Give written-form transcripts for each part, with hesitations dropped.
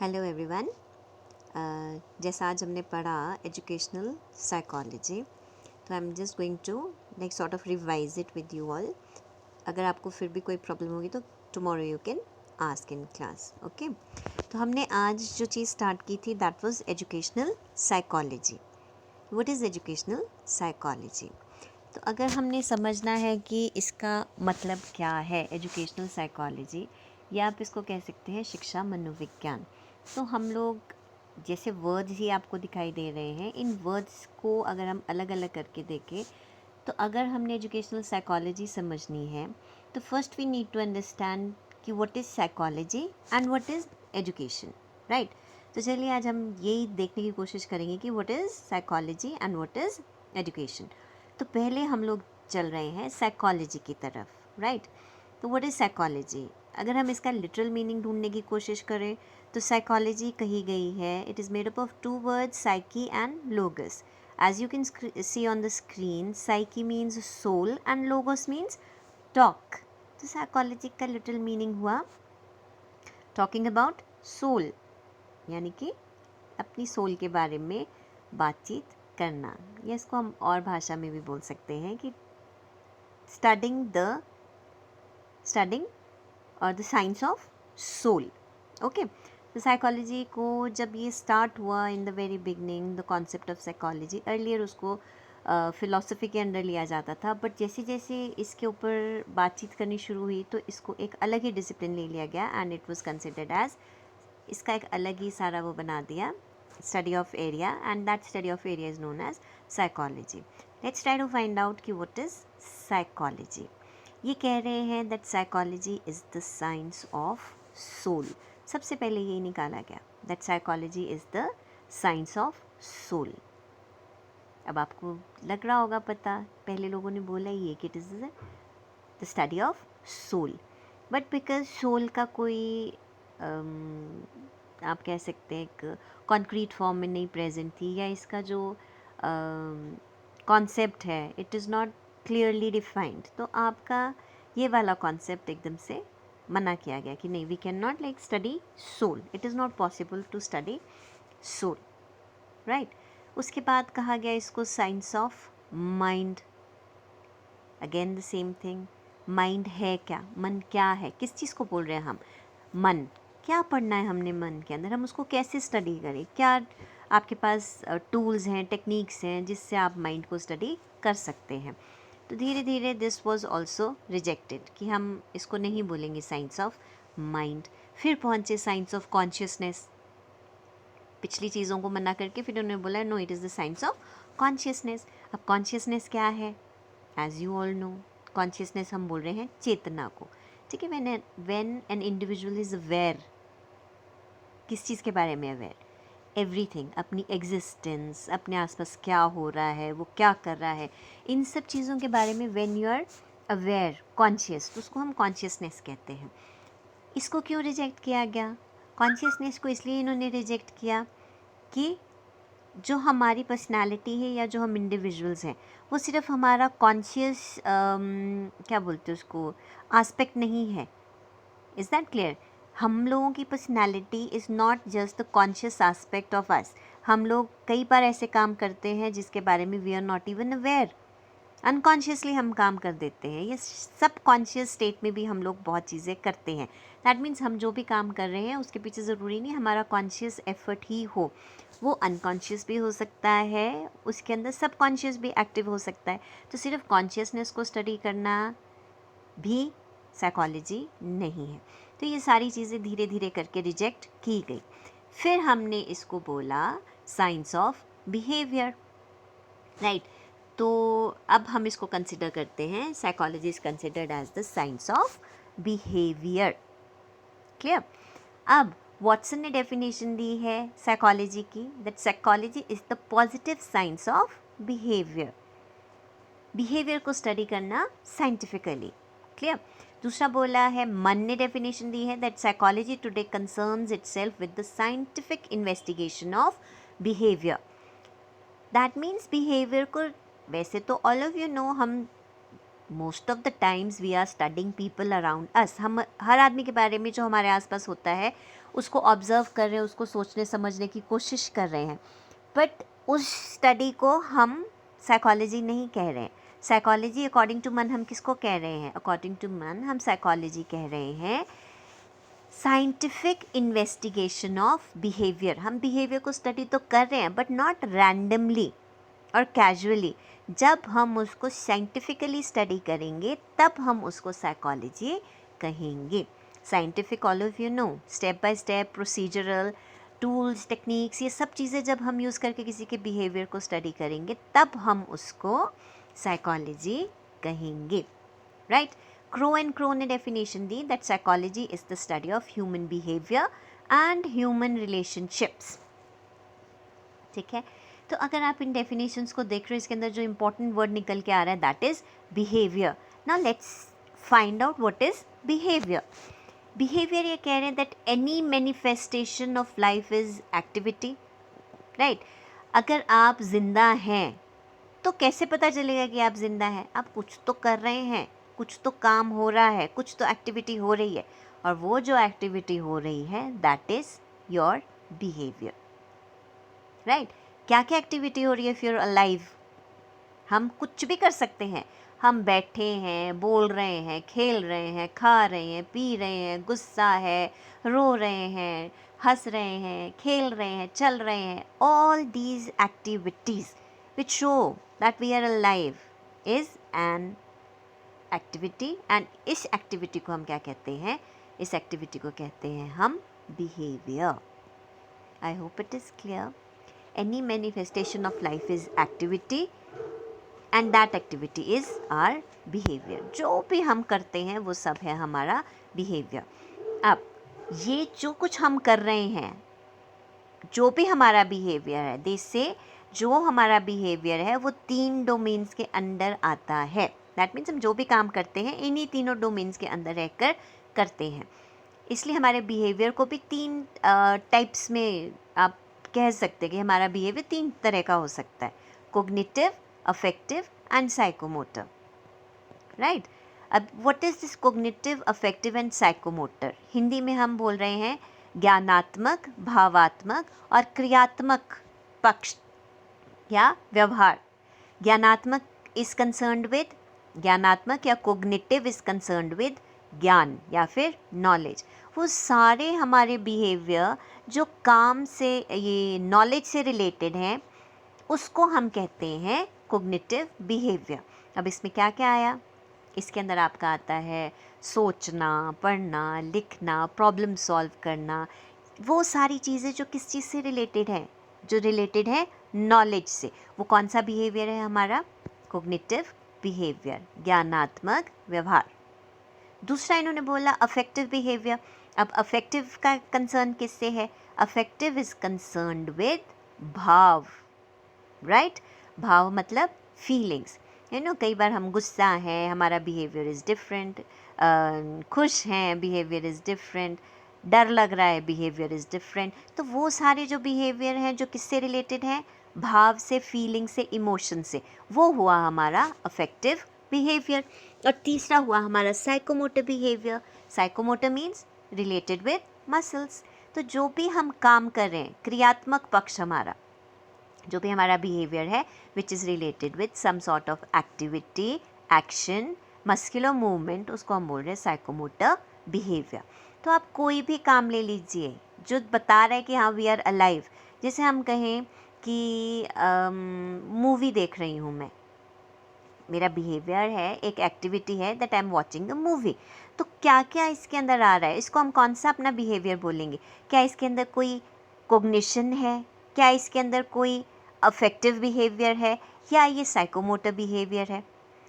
Hello everyone. जैसा आज हमने पढ़ा एजुकेशनल साइकोलॉजी, तो I am just going to like sort of revise it with you all. अगर आपको फिर भी कोई प्रॉब्लम होगी तो tomorrow you can ask in class, okay. तो हमने आज जो चीज़ स्टार्ट की थी that was educational psychology. What is educational psychology? तो अगर हमने समझना है कि इसका मतलब क्या है एजुकेशनल साइकोलॉजी, या आप इसको कह सकते हैं शिक्षा मनोविज्ञान, तो हम लोग जैसे वर्ड्स ही आपको दिखाई दे रहे हैं, इन वर्ड्स को अगर हम अलग अलग करके देखें, तो अगर हमने एजुकेशनल साइकोलॉजी समझनी है तो first we need to understand कि what is psychology and what is education, right. तो चलिए आज हम यही देखने की कोशिश करेंगे कि what is psychology and what is education. तो पहले हम लोग चल रहे हैं साइकोलॉजी की तरफ, राइट। तो व्हाट इज़ साइकोलॉजी? अगर हम इसका लिटरल मीनिंग ढूंढने की कोशिश करें तो साइकोलॉजी कही गई है, it is made up of two words, psyche and logos. As you can see on the screen, psyche means soul and logos means talk. तो साइकोलॉजी का लिटिल मीनिंग हुआ टॉकिंग अबाउट सोल, यानी कि अपनी soul के बारे में बातचीत करना, या इसको हम और भाषा में भी बोल सकते हैं कि स्टडिंग और the science of soul, okay. तो साइकोलॉजी को जब ये स्टार्ट हुआ in the very beginning, the concept of psychology earlier उसको फ़िलासफ़ी के अंडर लिया जाता था, बट जैसे जैसे इसके ऊपर बातचीत करनी शुरू हुई तो इसको एक अलग ही डिसिप्लिन ले लिया गया and it was considered as, इसका एक अलग ही सारा वो बना दिया, study of area, and that study of area is known as psychology. Let's try to find out कि व्हाट इज़ साइकोलॉजी. ये कह रहे हैं that psychology is the science of soul. सबसे पहले यही निकाला गया that psychology is the science of soul. अब आपको लग रहा होगा पता, पहले लोगों ने बोला ये कि it is the study of soul, but because soul का कोई आप कह सकते हैं एक कॉन्क्रीट फॉर्म में नहीं प्रेजेंट थी, या इसका जो कॉन्सेप्ट है it is not clearly defined, तो आपका ये वाला कॉन्सेप्ट एकदम से मना किया गया कि नहीं, we can not like study soul, it is not possible to study soul, right. उसके बाद कहा गया इसको science of mind. Again the same thing, mind है क्या, मन क्या है, किस चीज़ को बोल रहे हैं हम, मन. क्या पढ़ना है हमने मन के अंदर, हम उसको कैसे स्टडी करें, क्या आपके पास टूल्स हैं, टेक्निक्स हैं जिससे आप माइंड को स्टडी कर सकते हैं. तो धीरे धीरे दिस वाज आल्सो रिजेक्टेड कि हम इसको नहीं बोलेंगे साइंस ऑफ माइंड. फिर पहुंचे साइंस ऑफ कॉन्शियसनेस. पिछली चीज़ों को मना करके फिर उन्होंने बोला no, it is the science of consciousness. अब कॉन्शियसनेस क्या है? As you all know, consciousness हम बोल रहे हैं चेतना को, ठीक है. When an individual is aware, किस चीज़ के बारे में अवेयर? एवरीथिंग, अपनी एग्जिस्टेंस, अपने आसपास क्या हो रहा है, वो क्या कर रहा है, इन सब चीज़ों के बारे में when you are aware, conscious, तो उसको हम कॉन्शियसनेस कहते हैं. इसको क्यों रिजेक्ट किया गया? कॉन्शियसनेस को इसलिए इन्होंने रिजेक्ट किया कि जो हमारी पर्सनालिटी है या जो हम इंडिविजुअल्स हैं, वो सिर्फ हमारा कॉन्शियस क्या बोलते हैं उसको, आस्पेक्ट नहीं है. Is that clear? हम लोगों की personality is not just the conscious aspect of us. हम लोग कई बार ऐसे काम करते हैं जिसके बारे में we are not even aware, unconsciously हम काम कर देते हैं. ये सब कॉन्शियस स्टेट में भी हम लोग बहुत चीज़ें करते हैं. दैट मीन्स हम जो भी काम कर रहे हैं उसके पीछे ज़रूरी नहीं हमारा कॉन्शियस एफर्ट ही हो, वो अनकॉन्शियस भी हो सकता है, उसके अंदर सब कॉन्शियस भी एक्टिव हो सकता है. तो सिर्फ कॉन्शियसनेस को स्टडी करना भी साइकोलॉजी नहीं है. तो ये सारी चीज़ें धीरे धीरे करके रिजेक्ट की गई. फिर हमने इसको बोला साइंस ऑफ बिहेवियर, राइट. तो अब हम इसको कंसिडर करते हैं, psychology is considered as the science of behaviour. Clear? अब वॉटसन ने डेफिनेशन दी है साइकोलॉजी की, that psychology is the positive science of behaviour. Behaviour को स्टडी करना साइंटिफिकली. क्लियर? दूसरा बोला है, मन ने डेफिनेशन दी है that psychology today concerns itself with the scientific investigation of behaviour. That means behaviour को, वैसे तो ऑल ऑफ यू नो, हम most of the times we are studying people around us. हम हर आदमी के बारे में जो हमारे आसपास होता है उसको ऑब्जर्व कर रहे हैं, उसको सोचने समझने की कोशिश कर रहे हैं, बट उस स्टडी को हम साइकोलॉजी नहीं कह रहे हैं। साइकोलॉजी अकॉर्डिंग टू मन हम किसको कह रहे हैं? अकॉर्डिंग टू मन हम साइकोलॉजी कह रहे हैं साइंटिफिक इन्वेस्टिगेशन ऑफ बिहेवियर। हम बिहेवियर को स्टडी तो कर रहे हैं बट नॉट रैंडमली और कैजुअली। जब हम उसको साइंटिफिकली स्टडी करेंगे तब हम उसको साइकोलॉजी कहेंगे। Scientific, all of you no, step by step procedural tools, techniques, ये सब चीज़ें जब हम यूज़ करके किसी के बिहेवियर को स्टडी करेंगे तब हम उसको साइकोलॉजी कहेंगे, राइट? क्रो एंड क्रो ने definition the that psychology is the study of human behaviour and human relationships. ठीक है, तो अगर आप इन डेफिनेशंस को देख रहे हो, इसके अंदर जो इंपॉर्टेंट वर्ड निकल के आ रहा है that is behaviour. Now let's find out what is behaviour. Behaviour ये कह रहे हैं that any manifestation of life is activity, right? अगर आप जिंदा हैं तो कैसे पता चलेगा कि आप जिंदा हैं? आप कुछ तो कर रहे हैं, कुछ तो काम हो रहा है, कुछ तो एक्टिविटी हो रही है, और वो जो एक्टिविटी हो रही है that is your behaviour, right? क्या क्या एक्टिविटी हो रही है? इफ यू आर अलाइव, हम कुछ भी कर सकते हैं। हम बैठे हैं, बोल रहे हैं, खेल रहे हैं, खा रहे हैं, पी रहे हैं, गुस्सा है, रो रहे हैं, हंस रहे हैं, खेल रहे हैं, चल रहे हैं। All these activities which show that we are alive is an activity, and इस एक्टिविटी को हम क्या कहते हैं? इस एक्टिविटी को कहते हैं हम behaviour. I hope it is clear. Any manifestation of life is activity and that activity is our behavior. जो भी हम करते हैं वो सब है हमारा behavior. अब ये जो कुछ हम कर रहे हैं, जो भी हमारा behavior है, जैसे जो हमारा behavior है वो 3 डोमेन्स के अंदर आता है। That means हम जो भी काम करते हैं इन्हीं तीनों डोमेन्स के अंदर रहकर करते हैं। इसलिए हमारे बिहेवियर को भी 3 टाइप्स में आप कह सकते हैं कि हमारा बिहेवियर 3 तरह का हो सकता है: cognitive, affective and psychomotor, right? अब what is this cognitive, affective and psychomotor? Hindi में हम बोल रहे हैं ज्ञानात्मक, भावात्मक और क्रियात्मक पक्ष या व्यवहार। ज्ञानात्मक इज कंसर्न्ड विद, ज्ञानात्मक या कोग्निटिव इज कंसर्न्ड विद ज्ञान या फिर नॉलेज। वो सारे हमारे बिहेवियर जो काम से, ये नॉलेज से रिलेटेड हैं, उसको हम कहते हैं कोग्निटिव बिहेवियर। अब इसमें क्या क्या आया? इसके अंदर आपका आता है सोचना, पढ़ना, लिखना, प्रॉब्लम सॉल्व करना, वो सारी चीज़ें जो किस चीज़ से रिलेटेड है? जो रिलेटेड है नॉलेज से। वो कौन सा बिहेवियर है हमारा? कोग्निटिव बिहेवियर, ज्ञानात्मक व्यवहार। दूसरा इन्होंने बोला अफेक्टिव बिहेवियर। अब अफेक्टिव का कंसर्न किससे है? अफेक्टिव इज कंसर्न्ड विद भाव, राइट? भाव मतलब फीलिंग्स, यू नो। कई बार हम गुस्सा हैं, हमारा बिहेवियर इज़ डिफरेंट, खुश हैं, बिहेवियर इज़ डिफरेंट, डर लग रहा है, बिहेवियर इज़ डिफरेंट। तो वो सारे जो बिहेवियर हैं जो किससे रिलेटेड हैं? भाव से, फीलिंग से, इमोशन से। वो हुआ हमारा अफेक्टिव बिहेवियर। और तीसरा हुआ हमारा psychomotor behaviour. Psychomotor means related with muscles. तो जो भी हम काम कर रहे हैं, क्रियात्मक पक्ष हमारा, जो भी हमारा बिहेवियर है which is related with some sort of activity, action, muscular movement, उसको हम बोल रहे हैं साइकोमोटर बिहेवियर। तो आप कोई भी काम ले लीजिए जो बता रहा है कि हाँ वी आर अलाइव। जैसे हम कहें कि मूवी देख रही हूँ मैं, मेरा बिहेवियर है, एक एक्टिविटी है that I am watching a movie. तो क्या क्या इसके अंदर आ रहा है? इसको हम कौन सा अपना बिहेवियर बोलेंगे? क्या इसके अंदर कोई कोग्निशन है? क्या इसके अंदर कोई अफेक्टिव बिहेवियर है? या ये साइकोमोटर बिहेवियर है?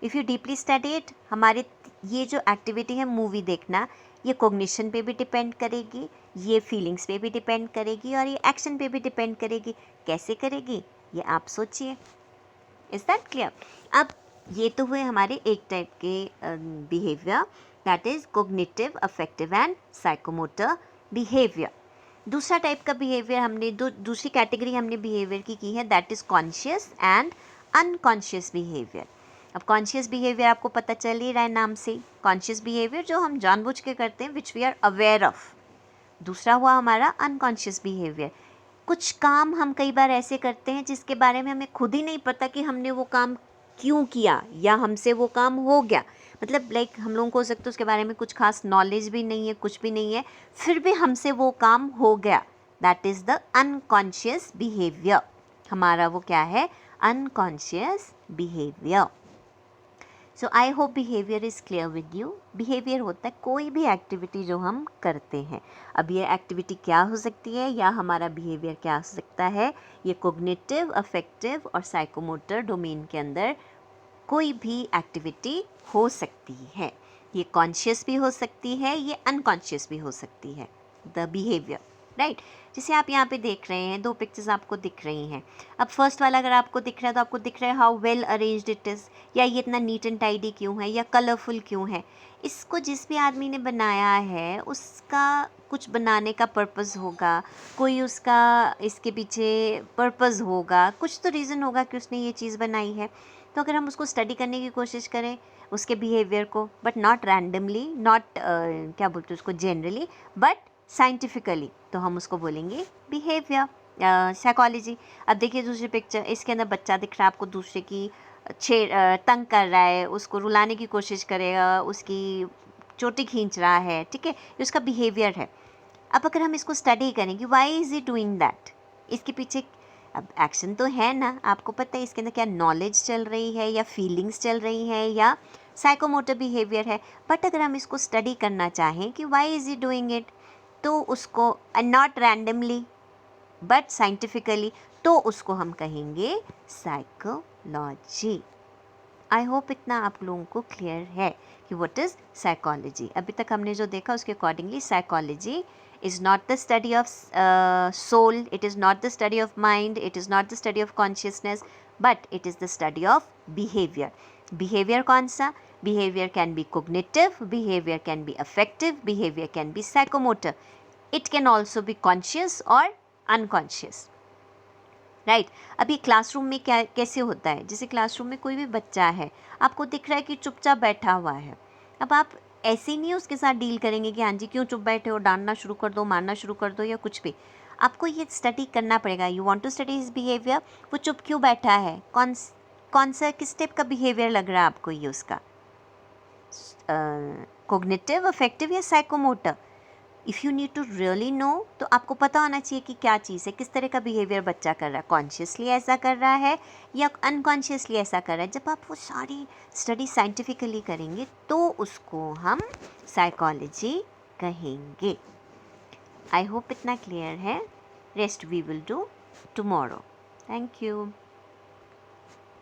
If you deeply study it, हमारे ये जो एक्टिविटी है मूवी देखना, ये कोग्निशन पे भी डिपेंड करेगी, ये फीलिंग्स पे भी डिपेंड करेगी, और ये एक्शन पे भी डिपेंड करेगी। कैसे करेगी ये आप सोचिए। Is that clear? अब ये तो हुए हमारे एक टाइप के behaviour, that is cognitive, affective and psychomotor behaviour. दूसरा टाइप का बिहेवियर हमने दूसरी कैटेगरी हमने बिहेवियर की है, that is conscious and unconscious behaviour. अब कॉन्शियस बिहेवियर आपको पता चल ही रहा है नाम से, कॉन्शियस बिहेवियर जो हम जानबूझ के करते हैं, which we are aware of, दूसरा हुआ हमारा अनकॉन्शियस बिहेवियर। कुछ काम हम कई बार ऐसे करते हैं जिसके बारे में हमें खुद ही नहीं पता कि हमने वो काम क्यों किया या हमसे वो काम हो गया। मतलब लाइक हम लोगों को हो सकता है उसके बारे में कुछ खास नॉलेज भी नहीं है, कुछ भी नहीं है, फिर भी हमसे वो काम हो गया। That is the unconscious behaviour. हमारा वो क्या है? Unconscious behaviour. So I hope behaviour is clear with you. Behaviour होता है कोई भी एक्टिविटी जो हम करते हैं। अब ये एक्टिविटी क्या हो सकती है या हमारा बिहेवियर क्या हो सकता है? ये कोग्निटिव, अफेक्टिव और साइकोमोटर डोमेन के अंदर कोई भी एक्टिविटी हो सकती है। ये कॉन्शियस भी हो सकती है, ये अनकॉन्शियस भी हो सकती है, द बिहेवियर, राइट। जैसे आप यहाँ पे देख रहे हैं, दो पिक्चर्स आपको दिख रही हैं। अब फर्स्ट वाला अगर आपको दिख रहा है तो आपको दिख रहा है how well arranged it is, या ये इतना नीट एंड टाइडी क्यों है या कलरफुल क्यों है। इसको जिस भी आदमी ने बनाया है उसका कुछ बनाने का पर्पज़ होगा, कोई उसका इसके पीछे पर्पज़ होगा, कुछ तो रीज़न होगा कि उसने ये चीज़ बनाई है। तो अगर हम उसको स्टडी करने की कोशिश करें उसके बिहेवियर को, बट नॉट रैंडमली, नॉट क्या बोलते हैं उसको, जनरली, बट साइंटिफिकली, तो हम उसको बोलेंगे बिहेवियर, साइकोलॉजी। अब देखिए दूसरी पिक्चर, इसके अंदर बच्चा दिख रहा है आपको, दूसरे की तंग कर रहा है, उसको रुलाने की कोशिश करेगा, उसकी चोटी खींच रहा है, ठीक है, ये उसका बिहेवियर है। अब अगर हम इसको स्टडी करें कि why is he doing that, इसके पीछे अब एक्शन तो है ना, आपको पता है इसके अंदर क्या नॉलेज चल रही है या फीलिंग्स चल रही हैं या साइकोमोटर बिहेवियर है। बट अगर हम इसको स्टडी करना चाहें कि why is he doing it, तो उसको नॉट रैंडमली बट साइंटिफिकली, तो उसको हम कहेंगे साइकोलॉजी। आई होप इतना आप लोगों को क्लियर है कि व्हाट इज़ साइकोलॉजी। अभी तक हमने जो देखा उसके accordingly psychology is not the study of soul, it is not the study of mind, it is not the study of consciousness, but it is the study of behavior. Behavior कौन सा? Behavior can be cognitive, behavior can be affective, behavior can be psychomotor. It can also be conscious or unconscious. Right अभी classroom में क्या कैसे होता है, जैसे classroom में कोई भी बच्चा है, आपको दिख रहा है कि चुपचाप बैठा हुआ है। अब आप ऐसे नहीं उसके साथ डील करेंगे कि हाँ जी क्यों चुप बैठे हो, डांटना शुरू कर दो, मारना शुरू कर दो या कुछ भी। आपको ये स्टडी करना पड़ेगा। You want to study his behaviour, वो चुप क्यों बैठा है, कौन सा किस टाइप का बिहेवियर लग रहा है आपको ये उसका, कोग्निटिव, अफेक्टिव या psychomotor. If you need to really know, तो आपको पता होना चाहिए कि क्या चीज़ है, किस तरह का बिहेवियर बच्चा कर रहा है, कॉन्शियसली ऐसा कर रहा है या अनकॉन्शियसली ऐसा कर रहा है। जब आप वो सारी स्टडी साइंटिफिकली करेंगे तो उसको हम साइकोलॉजी कहेंगे। आई होप इतना क्लियर है। Rest we will do tomorrow. Thank you.